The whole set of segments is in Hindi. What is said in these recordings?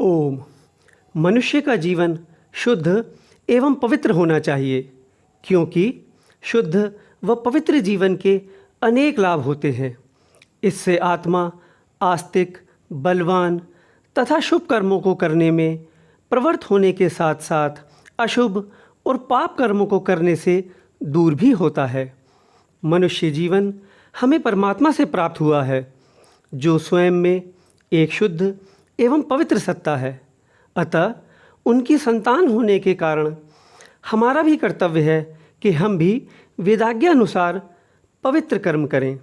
ओम। मनुष्य का जीवन शुद्ध एवं पवित्र होना चाहिए, क्योंकि शुद्ध व पवित्र जीवन के अनेक लाभ होते हैं। इससे आत्मा आस्तिक, बलवान तथा शुभ कर्मों को करने में प्रवृत्त होने के साथ साथ अशुभ और पाप कर्मों को करने से दूर भी होता है। मनुष्य जीवन हमें परमात्मा से प्राप्त हुआ है, जो स्वयं में एक शुद्ध एवं पवित्र सत्ता है। अतः उनकी संतान होने के कारण हमारा भी कर्तव्य है कि हम भी वेदाज्ञा अनुसार पवित्र कर्म करें।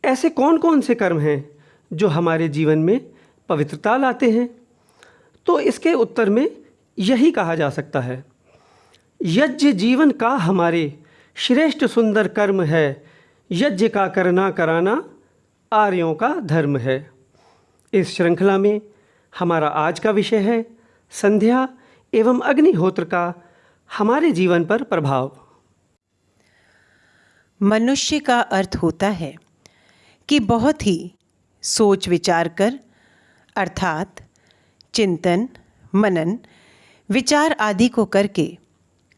ऐसे कौन कौन से कर्म हैं जो हमारे जीवन में पवित्रता लाते हैं? तो इसके उत्तर में यही कहा जा सकता है, यज्ञ जीवन का हमारे श्रेष्ठ सुंदर कर्म है, यज्ञ का करना कराना आर्यों का धर्म है। इस श्रृंखला में हमारा आज का विषय है संध्या एवं अग्निहोत्र का हमारे जीवन पर प्रभाव। मनुष्य का अर्थ होता है कि बहुत ही सोच विचार कर, अर्थात चिंतन, मनन, विचार आदि को करके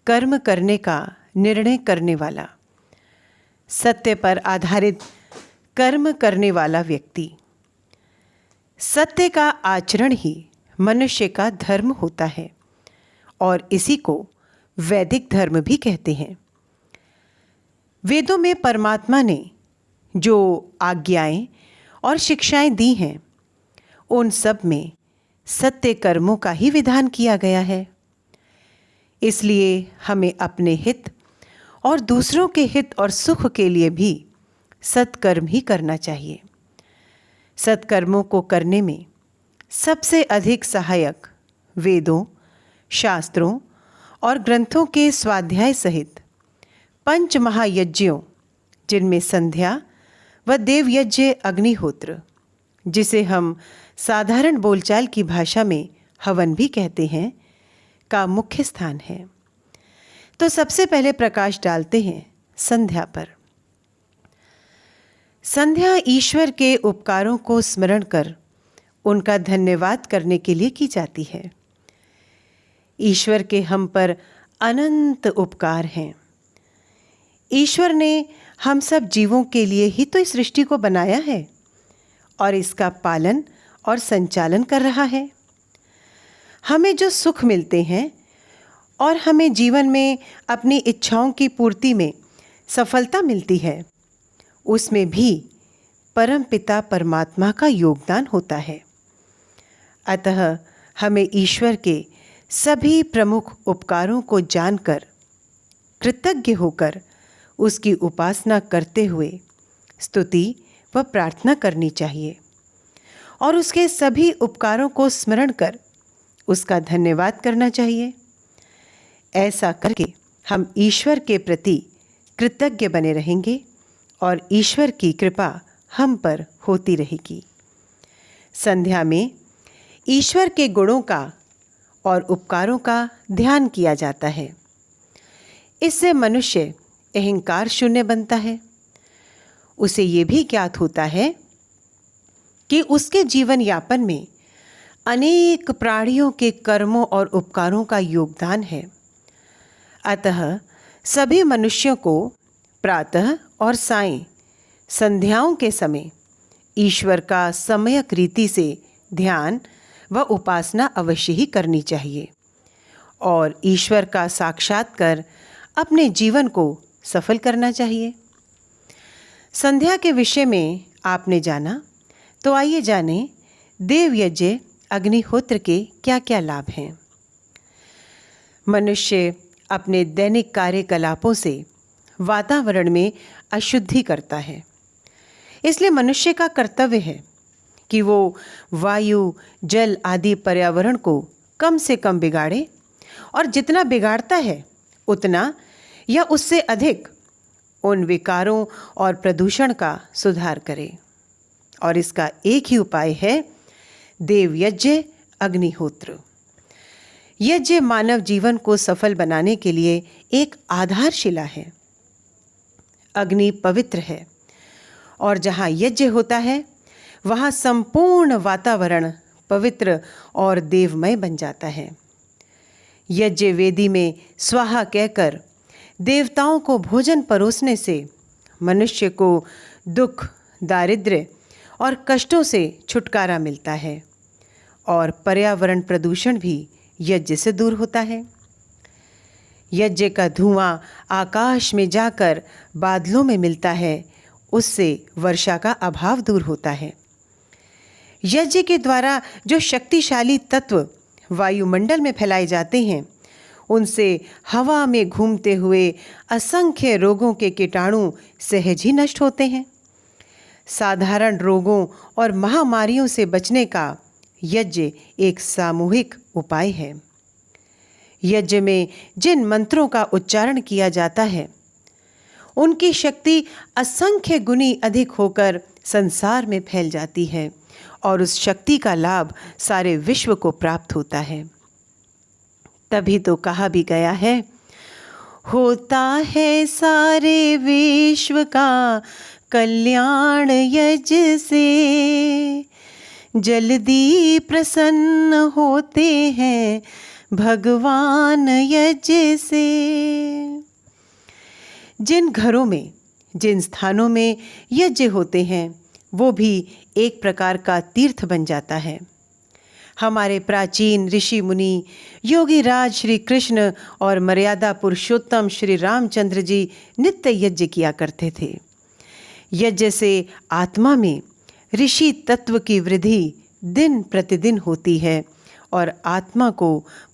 कर्म करने का निर्णय करने वाला, सत्य पर आधारित कर्म करने वाला व्यक्ति। सत्य का आचरण ही मनुष्य का धर्म होता है और इसी को वैदिक धर्म भी कहते हैं। वेदों में परमात्मा ने जो आज्ञाएं और शिक्षाएं दी हैं, उन सब में सत्य कर्मों का ही विधान किया गया है। इसलिए हमें अपने हित और दूसरों के हित और सुख के लिए भी सत्कर्म ही करना चाहिए। सत्कर्मों को करने में सबसे अधिक सहायक वेदों, शास्त्रों और ग्रंथों के स्वाध्याय सहित पंच महायज्ञों, जिनमें संध्या व देवयज्ञ अग्निहोत्र, जिसे हम साधारण बोलचाल की भाषा में हवन भी कहते हैं, का मुख्य स्थान है। तो सबसे पहले प्रकाश डालते हैं संध्या पर। संध्या ईश्वर के उपकारों को स्मरण कर उनका धन्यवाद करने के लिए की जाती है। ईश्वर के हम पर अनंत उपकार हैं। ईश्वर ने हम सब जीवों के लिए ही तो इस सृष्टि को बनाया है और इसका पालन और संचालन कर रहा है। हमें जो सुख मिलते हैं और हमें जीवन में अपनी इच्छाओं की पूर्ति में सफलता मिलती है, उसमें भी परमपिता परमात्मा का योगदान होता है। अतः हमें ईश्वर के सभी प्रमुख उपकारों को जानकर, कृतज्ञ होकर उसकी उपासना करते हुए स्तुति व प्रार्थना करनी चाहिए और उसके सभी उपकारों को स्मरण कर उसका धन्यवाद करना चाहिए। ऐसा करके हम ईश्वर के प्रति कृतज्ञ बने रहेंगे और ईश्वर की कृपा हम पर होती रहेगी। संध्या में ईश्वर के गुणों का और उपकारों का ध्यान किया जाता है। इससे मनुष्य अहंकार शून्य बनता है। उसे ये भी ज्ञात होता है कि उसके जीवन यापन में अनेक प्राणियों के कर्मों और उपकारों का योगदान है। अतः सभी मनुष्यों को प्रातः और सायं संध्याओं के समय ईश्वर का सम्यक रीति से ध्यान व उपासना अवश्य ही करनी चाहिए और ईश्वर का साक्षात्कार अपने जीवन को सफल करना चाहिए। संध्या के विषय में आपने जाना, तो आइए जानें देवयज्ञ अग्निहोत्र के क्या क्या लाभ हैं। मनुष्य अपने दैनिक कार्यकलापों से वातावरण में अशुद्धि करता है। इसलिए मनुष्य का कर्तव्य है कि वो वायु, जल आदि पर्यावरण को कम से कम बिगाड़े और जितना बिगाड़ता है उतना या उससे अधिक उन विकारों और प्रदूषण का सुधार करे। और इसका एक ही उपाय है देवयज्ञ अग्निहोत्र। यज्ञ मानव जीवन को सफल बनाने के लिए एक आधारशिला है। अग्नि पवित्र है और जहाँ यज्ञ होता है वहाँ संपूर्ण वातावरण पवित्र और देवमय बन जाता है। यज्ञ वेदी में स्वाहा कहकर देवताओं को भोजन परोसने से मनुष्य को दुख, दारिद्र्य और कष्टों से छुटकारा मिलता है और पर्यावरण प्रदूषण भी यज्ञ से दूर होता है। यज्ञ का धुआं आकाश में जाकर बादलों में मिलता है, उससे वर्षा का अभाव दूर होता है। यज्ञ के द्वारा जो शक्तिशाली तत्व वायुमंडल में फैलाए जाते हैं, उनसे हवा में घूमते हुए असंख्य रोगों के कीटाणु सहज ही नष्ट होते हैं। साधारण रोगों और महामारियों से बचने का यज्ञ एक सामूहिक उपाय है। यज्ञ में जिन मंत्रों का उच्चारण किया जाता है, उनकी शक्ति असंख्य गुनी अधिक होकर संसार में फैल जाती है और उस शक्ति का लाभ सारे विश्व को प्राप्त होता है। तभी तो कहा भी गया है, होता है सारे विश्व का कल्याण यज्ञ से, जल्दी प्रसन्न होते हैं भगवान यज्ञ से। जिन घरों में, जिन स्थानों में यज्ञ होते हैं, वो भी एक प्रकार का तीर्थ बन जाता है। हमारे प्राचीन ऋषि मुनि, योगी राज श्री कृष्ण और मर्यादा पुरुषोत्तम श्री रामचंद्र जी नित्य यज्ञ किया करते थे। यज्ञ से आत्मा में ऋषि तत्व की वृद्धि दिन प्रतिदिन होती है और आत्मा को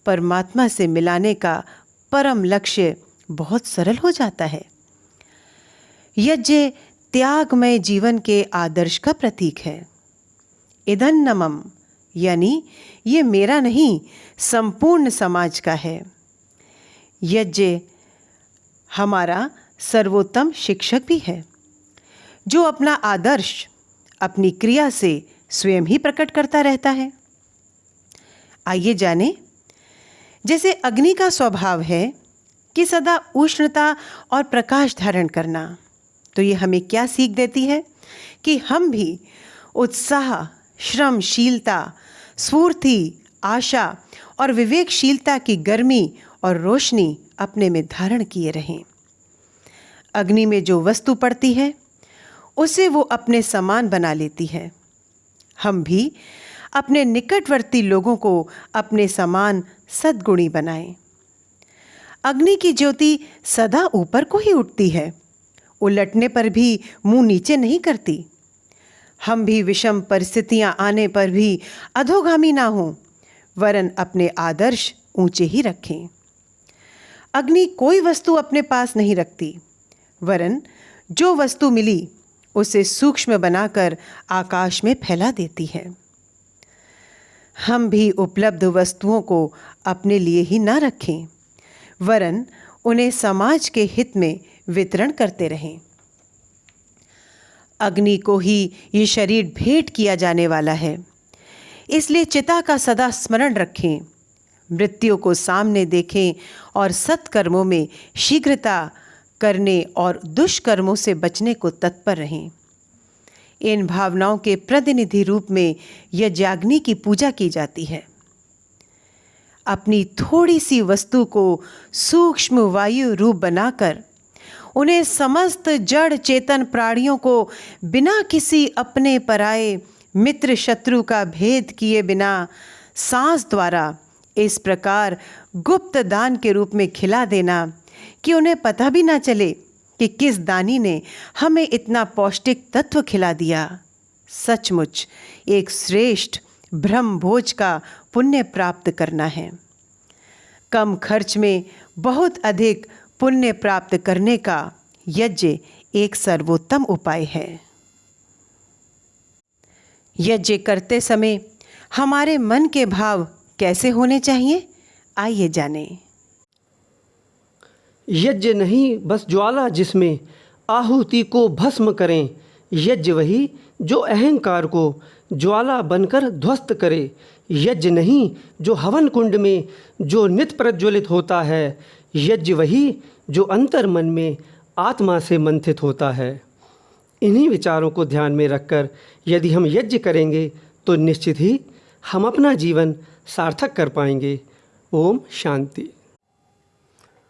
परमात्मा से मिलाने का परम लक्ष्य बहुत सरल हो जाता है। यज्ञ त्यागमय जीवन के आदर्श का प्रतीक है। इदन्नमम यानी ये मेरा नहीं, संपूर्ण समाज का है। यज्ञ हमारा सर्वोत्तम शिक्षक भी है, जो अपना आदर्श अपनी क्रिया से स्वयं ही प्रकट करता रहता है। आइए जानें, जैसे अग्नि का स्वभाव है कि सदा उष्णता और प्रकाश धारण करना, तो ये हमें क्या सीख देती है कि हम भी उत्साह, श्रमशीलता, स्फूर्ति, आशा और विवेकशीलता की गर्मी और रोशनी अपने में धारण किए रहें। अग्नि में जो वस्तु पड़ती है, उसे वो अपने समान बना लेती है। हम भी अपने निकटवर्ती लोगों को अपने समान सद्गुणी बनाएं। अग्नि की ज्योति सदा ऊपर को ही उठती है, उलटने पर भी मुंह नीचे नहीं करती। हम भी विषम परिस्थितियां आने पर भी अधोगामी ना हों, वरन अपने आदर्श ऊंचे ही रखें। अग्नि कोई वस्तु अपने पास नहीं रखती, वरन जो वस्तु मिली उसे सूक्ष्म बनाकर आकाश में फैला देती है। हम भी उपलब्ध वस्तुओं को अपने लिए ही ना रखें, वरन उन्हें समाज के हित में वितरण करते रहें। अग्नि को ही ये शरीर भेंट किया जाने वाला है, इसलिए चिता का सदा स्मरण रखें, मृत्यु को सामने देखें और सत्कर्मों में शीघ्रता करने और दुष्कर्मों से बचने को तत्पर रहें। इन भावनाओं के प्रतिनिधि रूप में यज्ञाग्नि की पूजा की जाती है। अपनी थोड़ी सी वस्तु को सूक्ष्म वायु रूप बनाकर उन्हें समस्त जड़ चेतन प्राणियों को बिना किसी अपने पराये मित्र शत्रु का भेद किए बिना सांस द्वारा इस प्रकार गुप्त दान के रूप में खिला देना कि उन्हें पता भी ना चले कि किस दानी ने हमें इतना पौष्टिक तत्व खिला दिया। सचमुच एक श्रेष्ठ ब्रह्म भोज का पुण्य प्राप्त करना है। कम खर्च में बहुत अधिक पुण्य प्राप्त करने का यज्ञ एक सर्वोत्तम उपाय है। यज्ञ करते समय हमारे मन के भाव कैसे होने चाहिए, आइए जानें। यज्ञ नहीं बस ज्वाला जिसमें आहुति को भस्म करें, यज्ञ वही जो अहंकार को ज्वाला बनकर ध्वस्त करे। यज्ञ नहीं जो हवन कुंड में जो नित प्रज्वलित होता है, यज्ञ वही जो अंतर मन में आत्मा से मंथित होता है। इन्हीं विचारों को ध्यान में रखकर यदि हम यज्ञ करेंगे तो निश्चित ही हम अपना जीवन सार्थक कर पाएंगे। ओम शांति।